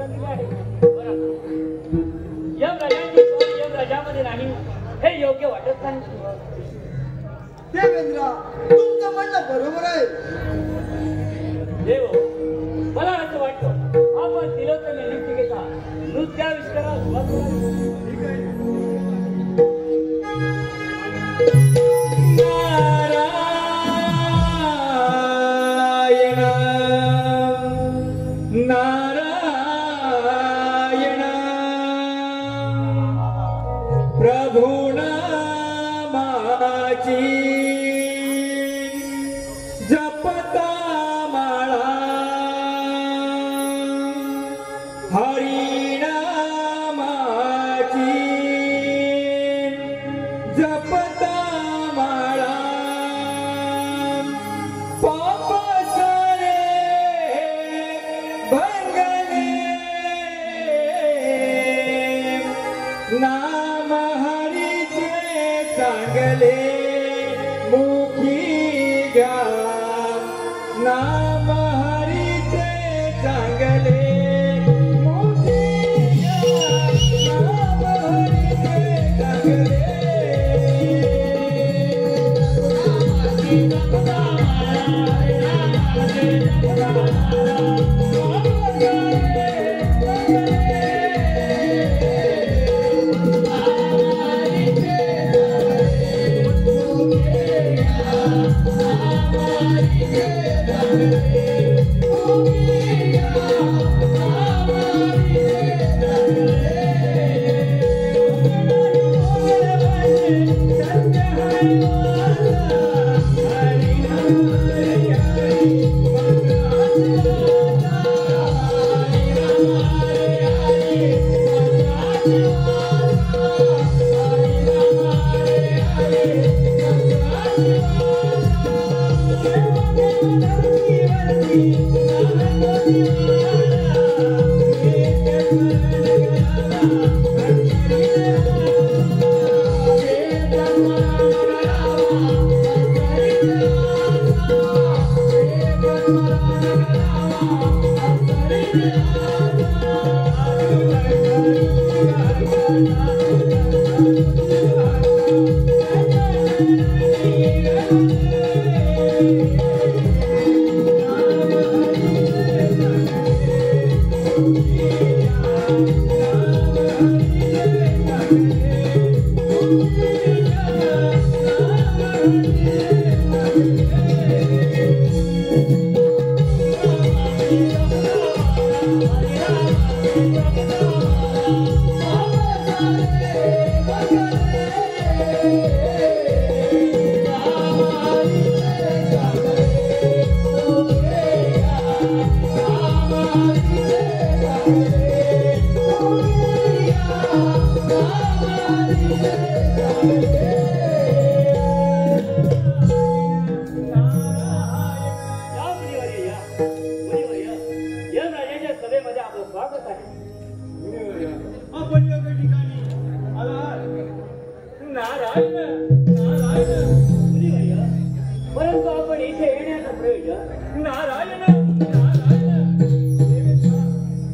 दिली आहे. यमराजांची सोय यमराजामध्ये नाही हे योग्य वाटत नाही. देवेंद्र तुमचं म्हणणं बरोबर आहे. देव मला असं वाटतं आपण तिलोत्तम नृत्यिकेचा नृत्याविष्काराला सुरुवात करावी. ठीक आहे. नाम हरीचे चांगले मुखी घ्या. नाम हरीचे चांगले मुखी घ्या. नाम हरीचे चांगले परंतु आपण इथे येण्याचं प्रयोजन नारायण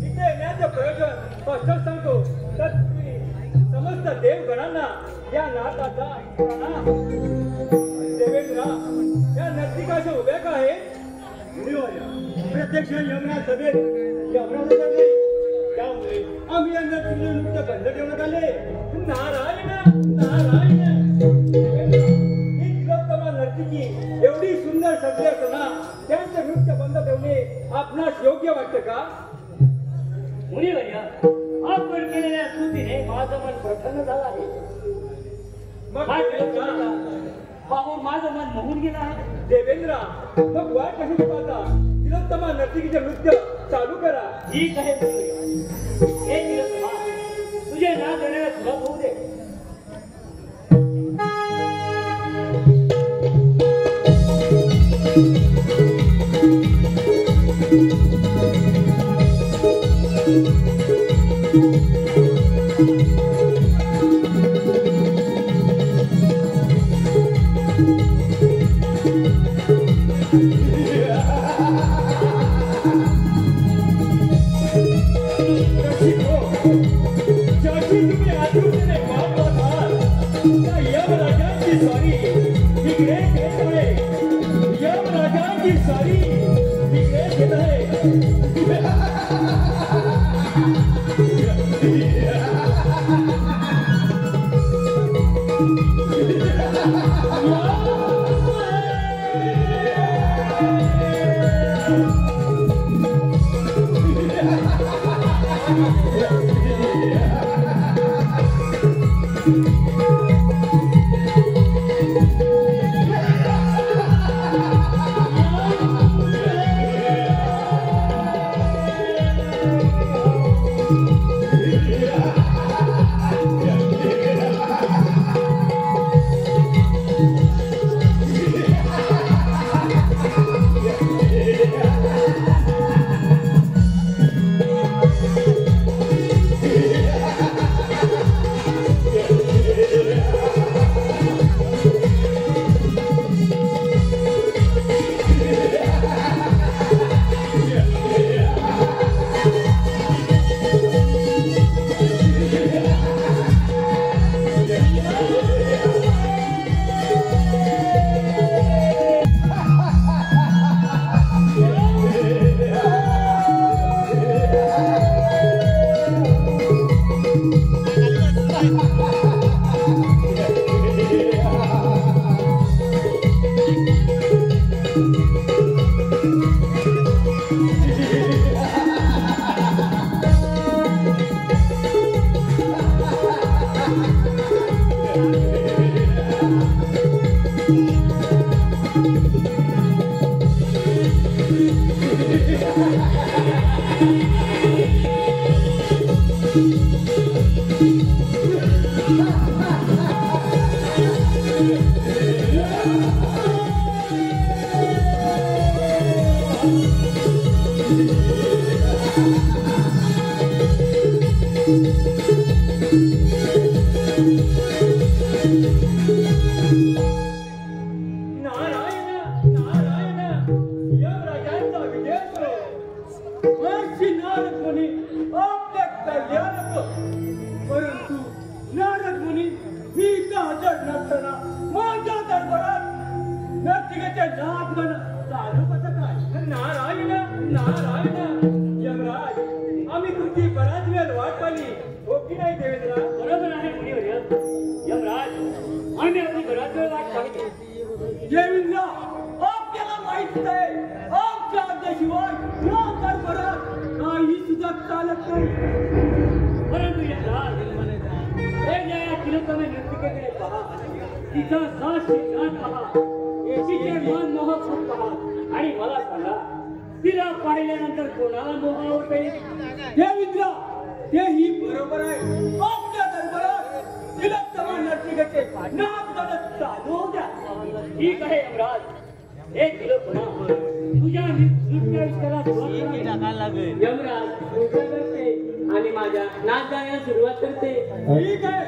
इथे येण्याचं प्रयोजन स्पष्ट सांगतो तर समस्त देवगणांना या नाथाचा प्रणाम. देवेंद्र या नर्तिकाच्या उभ्या का आहे? प्रत्यक्ष यमराज सभेत यमराज सभेत त्यामुळे आम्ही या नर्तिकीचे नृत्य बंद ठेवण्यात आले. नारायण नारायण नर्तिकी एवढी सुंदर सजली असताना त्यांचे नृत्य बंद ठेवणे आपणास योग्य वाटतं का? मुनिवर्य आपण केलेल्या स्तुतीने माझं मन प्रसन्न झालं आहे. पाहून माझं मन मोहून गेलं आहे. देवेंद्र मग वाट कशी पाहता तिलोत्तमा नर्तिकीचे नृत्य चालू करा. ठीक आहे हे तिलोत्तमा तुझे नाव देण्याला सुरुवात होऊ दे. शिको ज्याची तुम्ही आतुरतेने वाट पाहताल त्या यमराजांची स्वारी इकडे येत आहे. यमराजांची स्वारी इकडे येत आहे. परंतु नारद मुनी मी इथं हजर नसताना माझ्या दरबारात नर्तिकेचे नाचगण चालू कसं काय? नारायण नारायण. यमराज आम्ही तुमची बराच वेळ वाट पाहिली हो की नाही देवेंद्र? बरोबर आहे मुनिवर्य. यमराज आम्ही आपली बराच वेळ वाट पाहिली. देवेंद्र आपल्याला माहित आहे आमच्या आज्ञेशिवाय या दरबारात काही सुद्धा चालत नाही. परंतु यमराज एक या तिलोत्तम नर्तिकेकडे पहा. तिचा सास शिंगार पहा. तिचे मन मोहक पहा आणि मला सांगा तिला पाहिल्यानंतर कोणाला मोह होते? देवेंद्र तेही बरोबर आहे. आपल्या दरबारात तिलोत्तम नर्तिकेचे नाचगण चालू होऊ द्या. ठीक आहे यमराज. हे तिलोत्तमा तुझ्या नृत्याविष्कारात यमराज पूजा करते आणि माझ्या नाच गाण्याला सुरुवात करते. ठीक आहे.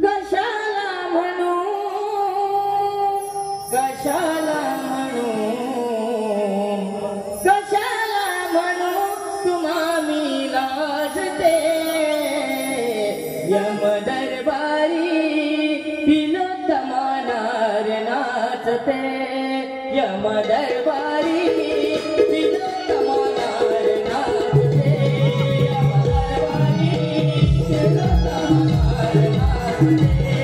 कशाला म्हणू कशाला म्हणू कशाला म्हणू तुम्हा मी लाजते. यम दरबारी तिलोत्तमा नार नाचते. यम दरबारी तिलोत्तमा नार नाचते. यम दरबारी तिलोत्तमा नार नाचते.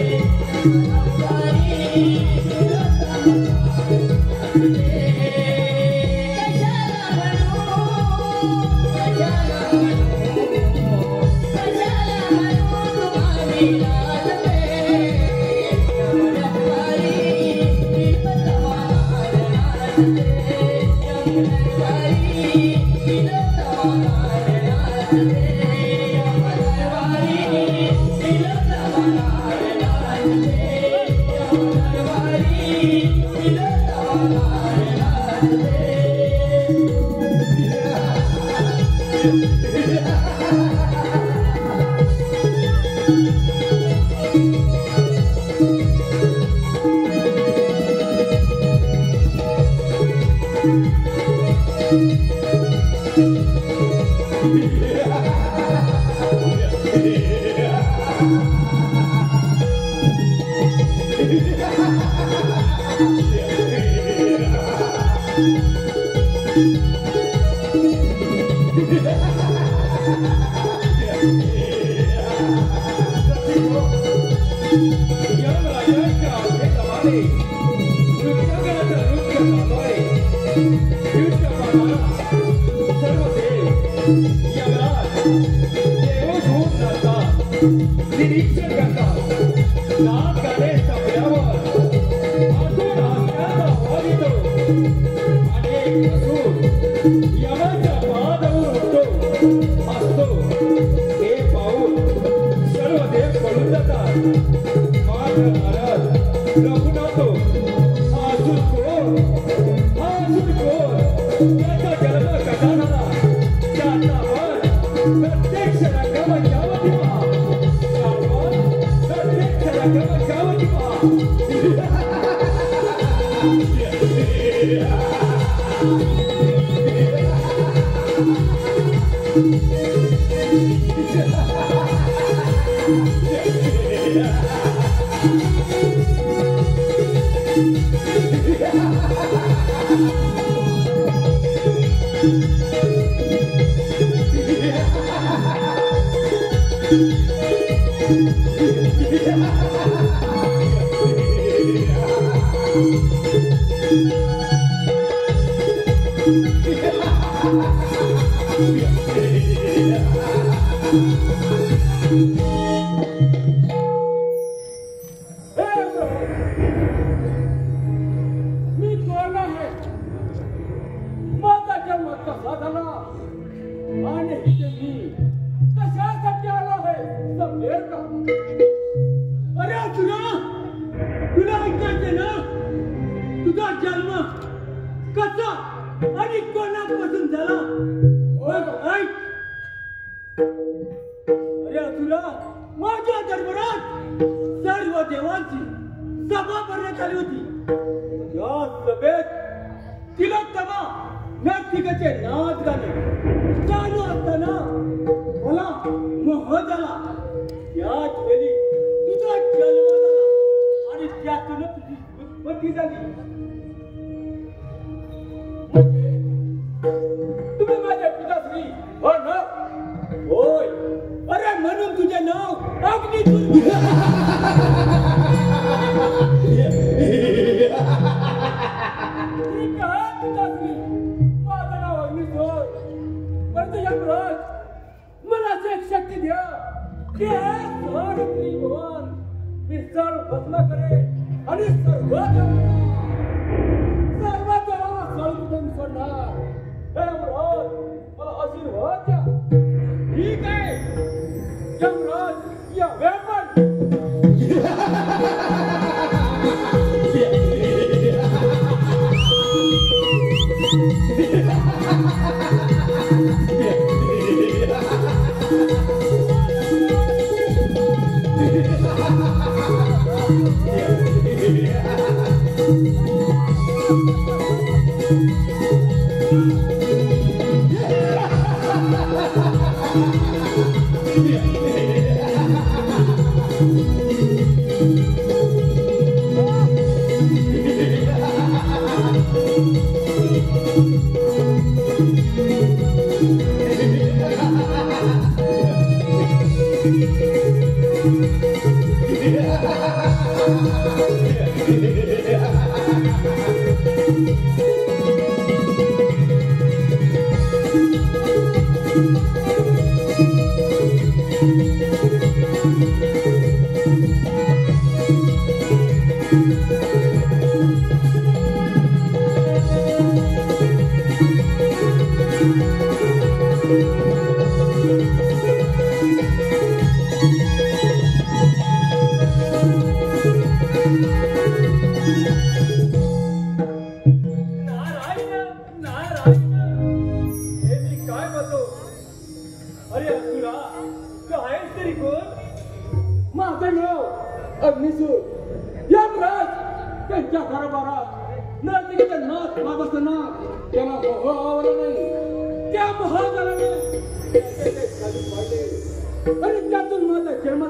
निरीक्षण करतात नाक गाणे संपल्यावर आतून हसण्याचा आवाज येतो आणि एक असून यमाच्या पायावर उठतो हसतो हे पाहून सर्व देव पळून जातात मात्र नारद रघुनाथो हा असून कोण त्याचा जन्म कसा झाला त्याचा पण प्रत्यक्ष रंगमंचावरती पहा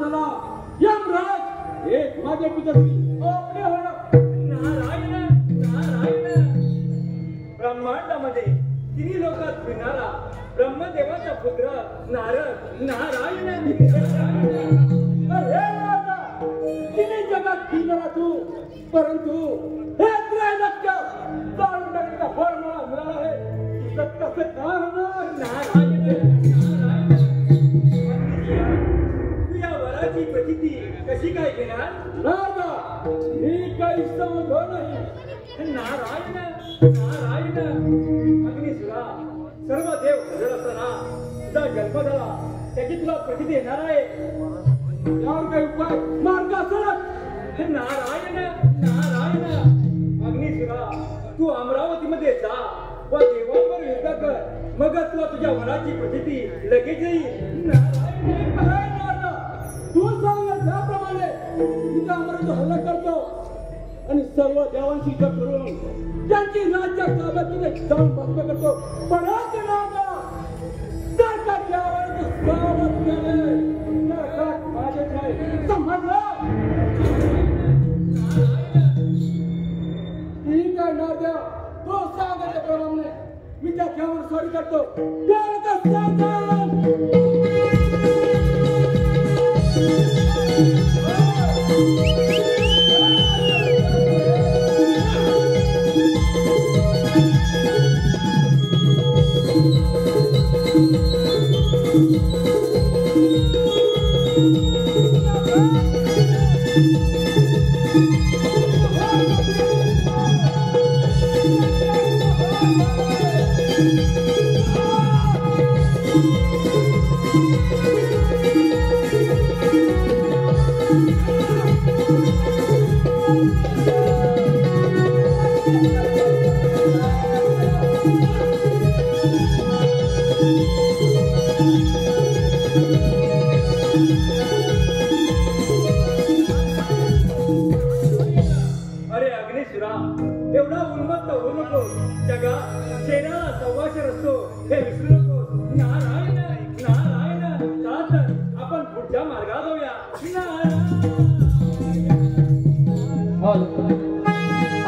झाला यमराज एक माझे पितरी आपले होणं नारायण नारायण. ब्रह्मांडामध्ये तिन्ही लोकात फिरणारा ब्रह्मदेवाचा पुत्र नारद नारायण अरे राजा तिन्ही जगात फिरणारा तू परंतु हे त्रैलोक्य जाणून टाकण्याचा फळ मला मिळाला आहे तुझं कसं काय होणार नारायण नारायण. तू या वराची प्रचिती कशी काय घेणार? राजा मी काही समजलो नाही नारायण नारायण. अग्निसुरा सर्व देव हजर असताना तुझा जन्म झाला त्याची तुला प्रचिती येणार आहे. यावर काही उपाय मार्ग असेल नारायण नारायण. अग्निसुरा तू अमरावतीमध्ये जा व देवांवर युद्ध कर मगच तुला तुझ्या वराची प्रचिती लगेच येईल. नारायण काय राजा तू सांगितलं त्याप्रमाणे तुझ्या अमरावती हल्ला करतो आणि सर्व देवांशी युद्ध करून त्यांची राज्य ताब्यात तुझे जाऊन भस्म करतो पण आज राजा जर का त्यावर तू सावध केले तर माझे काय समजलं ठीक आहे नारद्या तो सांगितल्याप्रमाणे मी त्या खेळावर स्वारी करतो त्याला सावधान एवढा उन्मत्त होऊ नको जगा शेणाला सव्वाशे असतो हे विसरू नको. नारायण नारायण. चाल आपण पुढच्या मार्गात जाऊया.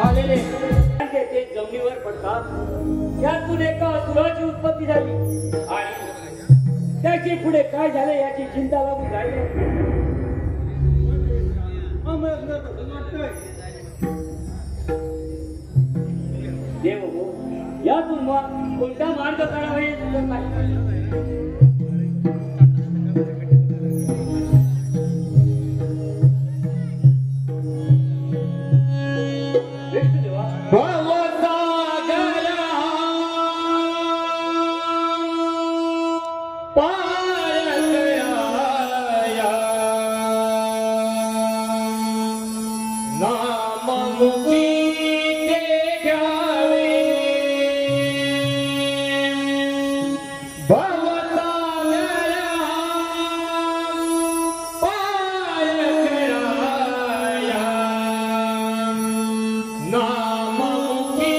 आलेले ते जमिनीवर पडतात त्यातून एका असुराची उत्पत्ती झाली आणि त्याची पुढे काय झाले याची चिंता लागून राहिली. देव हो यातून मग कोणता मार्ग काढावा हे सुचत नाही. नारायण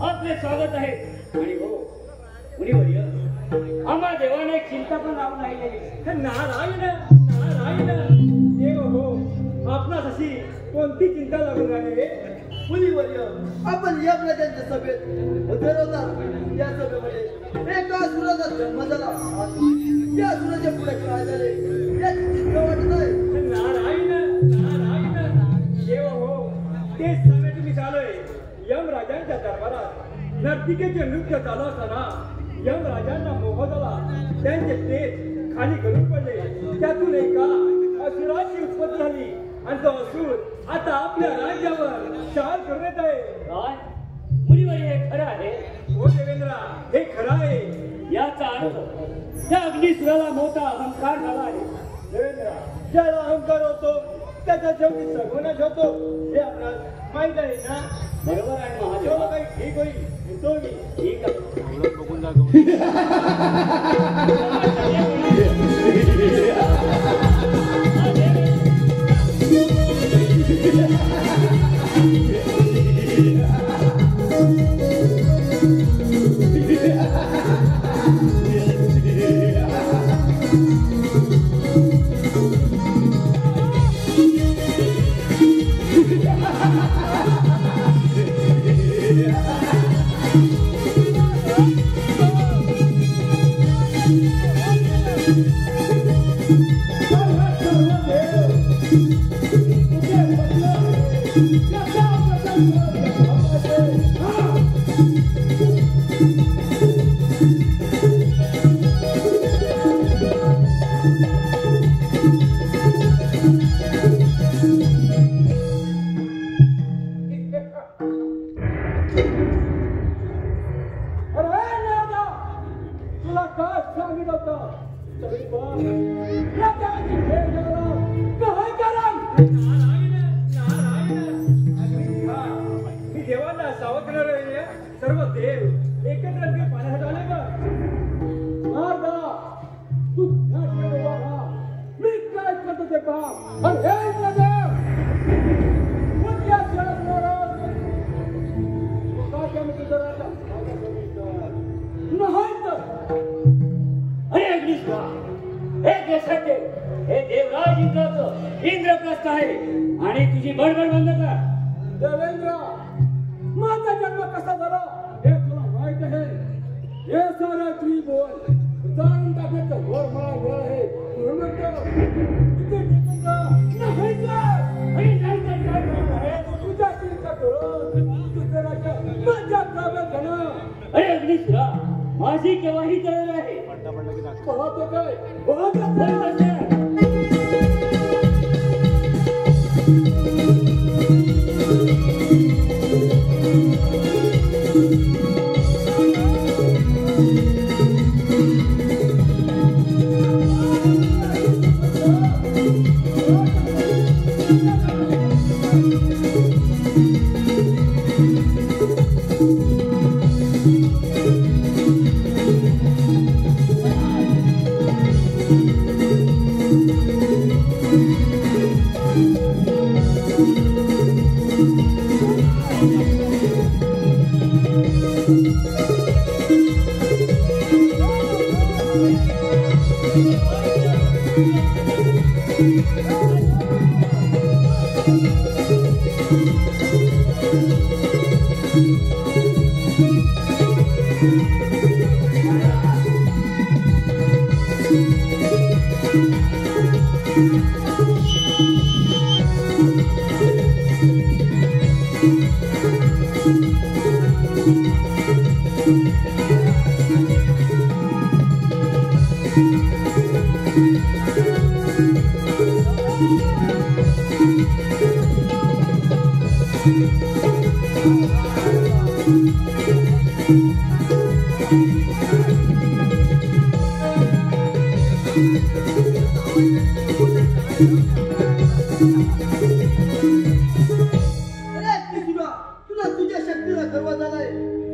आपले स्वागत आहे. आणि हो मुनिवर्य, आम्हा देवाने चिंता पण लावून राहिलेली. नारायण नारायण देव हो, आपणास अशी कोणती चिंता लागून राहिली? मुनिवर्य, आपण या प्रजांच्या सभेत हजर होता. या सभेमध्ये एका असुराचा जन्म झाला. त्या असुराच्या पुढे काय झाले याची चिंता वाटत आहे. नारायण नारायण देव हो, तेच सांगण्यात मी चालोय. यम राजांच्या दरबारात नर्तिकेचे नृत्य चालू असताना यम राजांना मोह झाला. त्यांचे तेज खाली गळून पडले. त्यातून एका असुराची उत्पत्ती झाली आणि तो असुर आता आपल्या राज्यावर शाल करण्यात आहे. काय मुनिवर्य, हे खरं आहे? हो देवेंद्रा, हे खरं आहे. याचा अर्थ त्या अग्निसुराला मोठा अहंकार झाला आहे. देवेंद्रा, ज्याला अहंकार होतो त्याचा शेवटी सर्वनाश होतो, हे आपल्याला माहित आहे ना? बरोबर आहे जेव्हा महादेवा. काही ठीक होईल येतो मी. ठीक आहे. इंद्रप्रस्थ आहे आणि तुझी बडबड बंद कर. देवेंद्र, माझा जन्म कसा झाला हे तुला माहित आहे? हे सारा तुम्ही बोल जाणून टाकण्याचं घोर मला वेळ आहे. म्हणून म्हणतो, इथे टिकून जा. नाही जा. आणि नाही तर काय करणार आहे? तुझ्या चिंता करून दुसऱ्याच्या माझ्या ताब्यात घेणं. अरे अग्निसुरा, माझी केव्हाही तयार आहे. पाहतो काय? पाहतो काय? Thank you. तुला तुझ्या शक्तीला गर्व झालाय.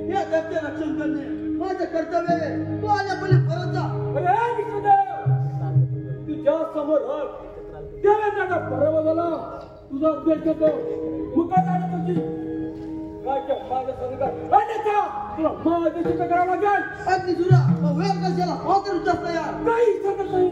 या धरतीचे रक्षण करणे माझं कर्तव्य आहे. तू आल्यापणे परत जा. अरे विष्णुदेव, तुझ्या समोर देवेंद्राचा पराभव झाला. तुझा उद्देश होतो मुका जाणं तुझी काय माझ्या संघात अन्यथा तुला माझी चुका करावं लागेल. अग्निसुरा मग वेळ कशाला मात्र जास्त यार काही सांगत नाही.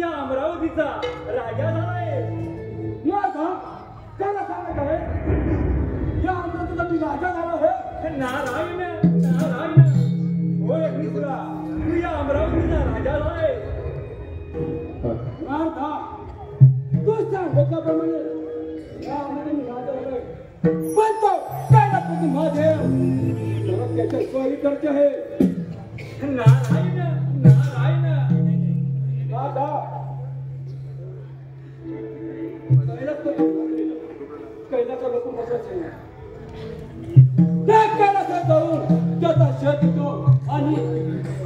अमरावतीचा राजा झालाय. त्याला सांगत आहे या अमरावतीचा मी राजा झाला आहे. नारायण नारायण, होय अग्निसुरा, तू या अमरावतीचा राजा झालाय. तू सांगितल्याप्रमाणे या अमरावती मी राजा झालोय. पण तो कैलासपती महादेव त्याच्या स्वारी करते आहे. नारायण नारायण, कैलाचा लोक बसायचे त्या कैलासात जाऊन त्याचा शोध घेतो आणि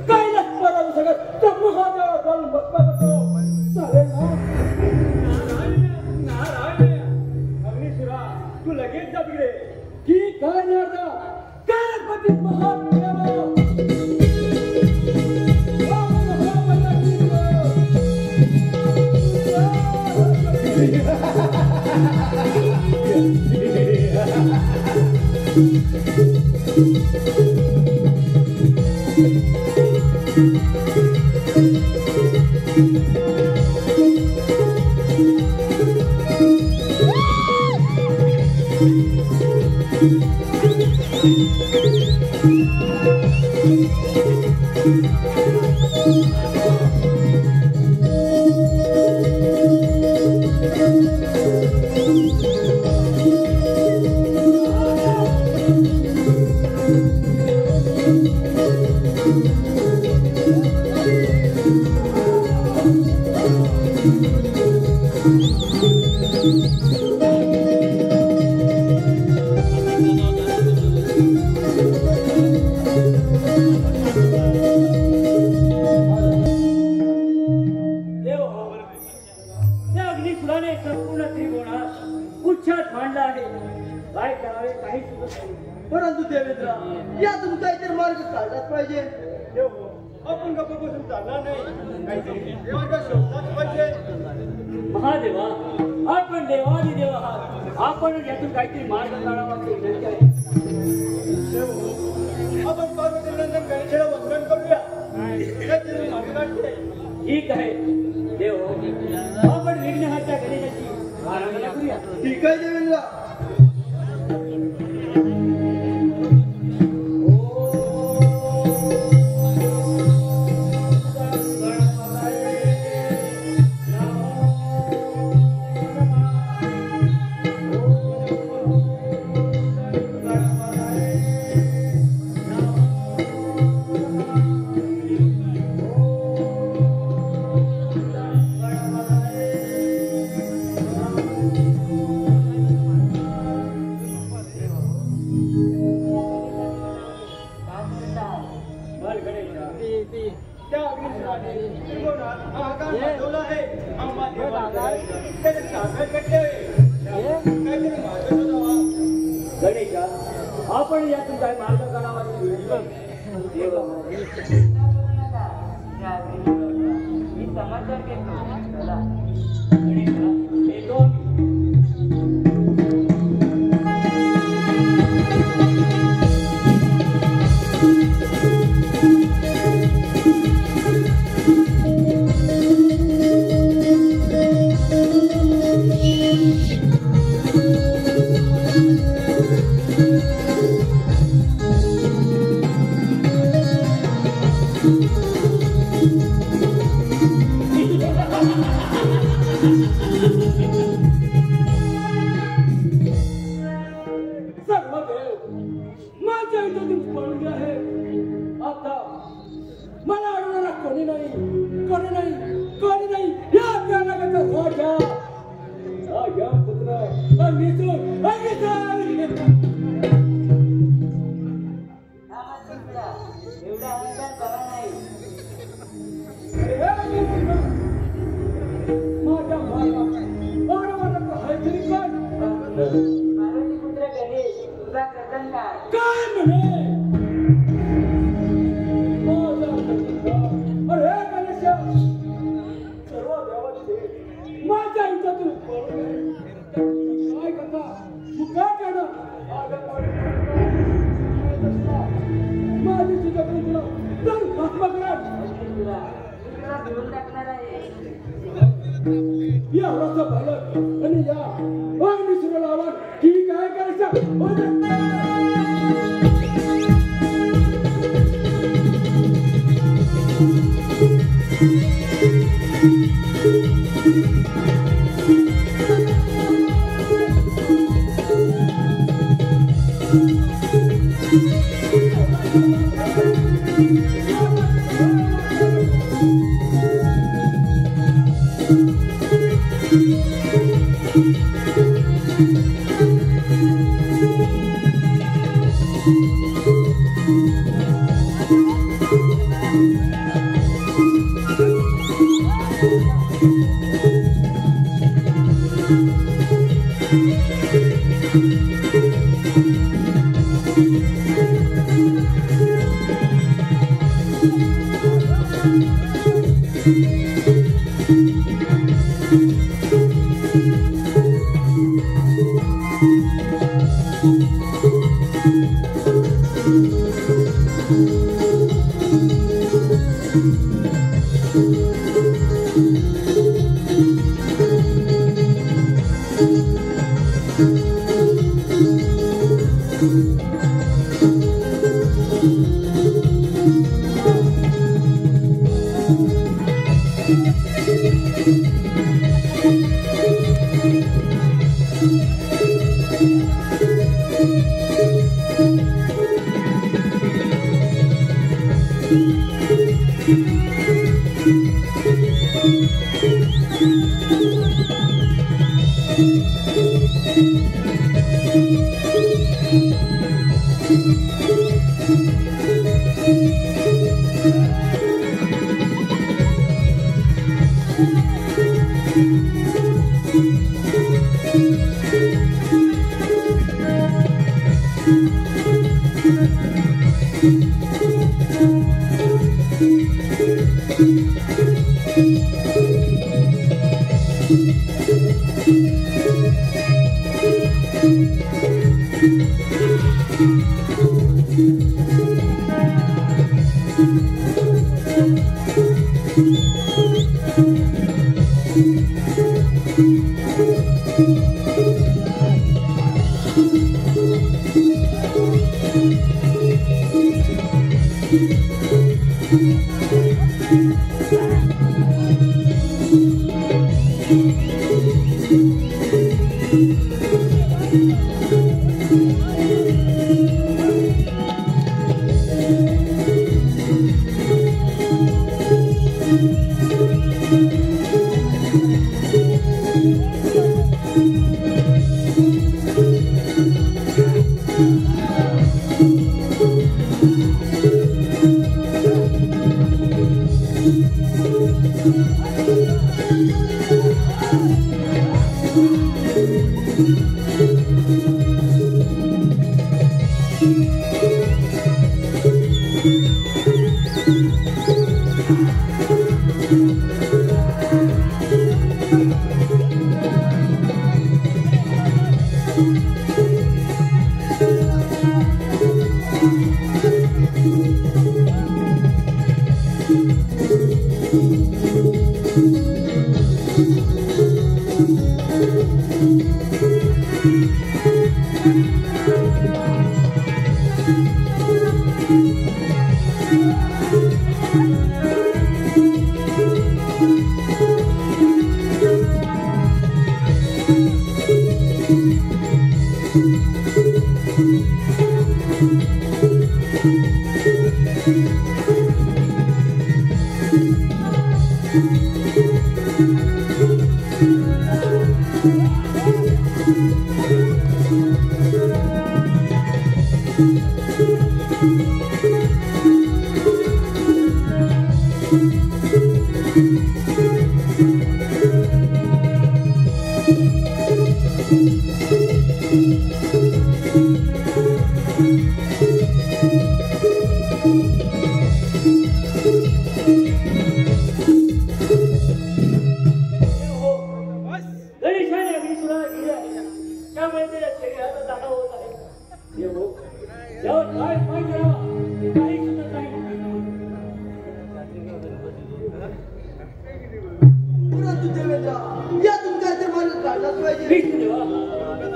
कैलास परावर सगळं महादेवावर जाऊन बसता करतो. चालेल ना? नारायण नारायण, अग्निसुरा तू लगेच जा तिकडे. की काय नाही आता कैलासपती महादेव काही सुचत नाही. परंतु देवेंद्र यातून काहीतरी मार्ग काढलाच पाहिजे. देव आपण गप्प बसून चालणार नाही, काहीतरी मार्ग शोधलाच पाहिजे. महादेवा आपण देवादी देव आहात, आपण यातून काहीतरी मार्ग काढावा अशी विनंती आहे. देव आपण पार्वती नंदन गणेशाला वंदन करूया, काहीतरी मार्ग काढते. ठीक आहे देव, आपण विघ्नहर्त्या गणेशाची आराधना करूया. ठीक आहे देवेंद्र. त्या अग्निशिवाने त्रिभुवनात हाहाकार माजवला आहे. आम्हा देवाला त्याने साखर कटले, काहीतरी मार्ग शोधावा. गणेशा आपण यातून काय मार्ग काढावा अशी विनंती आहे. देव मी समाचार घेतो. चला गणेशा येतो आम्ही. माझ्या इथून पडली आहे. आता मला अडवणारा कोणी नाही, कोणी नाही, कोणी नाही. या कर्नाटकाचा राजा या पुत्र अग्निसूर एवढा अहंकार करा नाही. माझ्या मारा काहीतरी कर. पार्वती पुत्र गणेश तुझा कथन काय म्हणे अरे गणेशा, सर्व देवाचे माझ्या हितातून काय करता तू काय करणार. माझी तुझ्या तुला तर पकडात तुला घेऊन टाकणार आहे. या रस्ता बालक आणि या अग्निशिराला आवाज ठीक आहे करायचं.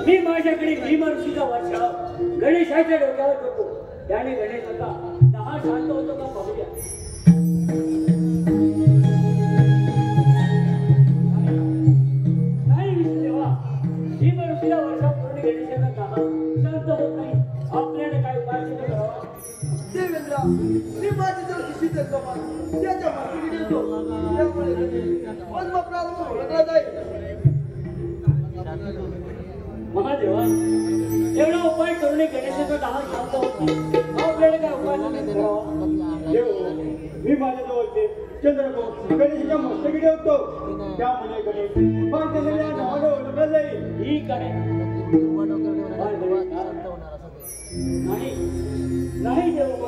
मी माझ्याकडे भीम ऋषीचा वर्षा गणेशाच्या डोक्यावर करतो. त्याने गणेश आता 10 शांत होतो का पाहूया. नाही विष्णुदेवा, भीम ऋषीला वर्षा पूर्ण गणेशाचा 10 शांत होत नाही. आपल्याला काय उपाय करावा? देवेंद्र, मी माझी जर शिशीचं कमान त्याच्या मागे गेलो, त्यामुळे मग प्राप्त होणार नाही. महादेवा, एवढा उपाय करूनही गणेशाचा 10 शांत होत नाही. आपल्याला काय उपाय करावा? देव, मी माझ्या जवळचे चंद्रकोट गणेशाच्या मस्तकी ठेवतो. त्यामुळे गणेश पांढऱ्या नावाने ओळखला जाईल. ठीक आहे. नाही नाही देव,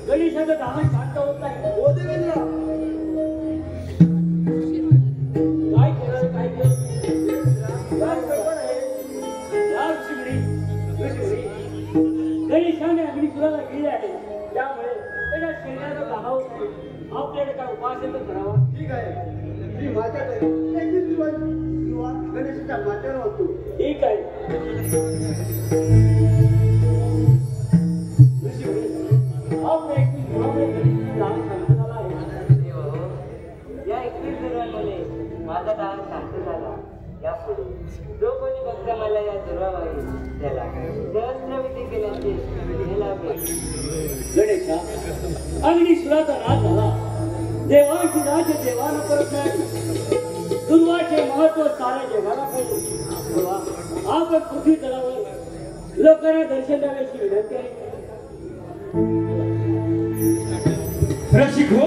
गणेशाचा 10 शांत होत नाही. हो देवेंद्र, काय केलं काय केलं काय गडबड आहे? या ऋषीमुनी गणेशाने अग्नी सुराला गेली आहे. त्यामुळे त्याच्या शरीराचा 10 होत नाही. आपल्याला काय उपाय असेल तर करावा. ठीक आहे. मी माझ्याकडे 21 दिवस किंवा गणेशाच्या माथ्यावर होतो. ठीक आहे. आपल्या 21 दिवसामध्ये गणेशाचा 10 शांत झाला आहे. या 21 दिवसांमध्ये माझा 10 शांत झाला. यापुढे जो कोणी भक्त मला या दुरावाई त्याला सहस्रविधी केल्याचे हे लागेल. गणेशा, अग्नी सुराचा नाश झाला. देवांची राज्य देवाला परत मिळाली. दुर्वाचे महत्व साऱ्या जगाला कळले. तेव्हा आपण पृथ्वी तलावर लोकांना दर्शन द्याव्याची विनंती आहे. रसिक हो,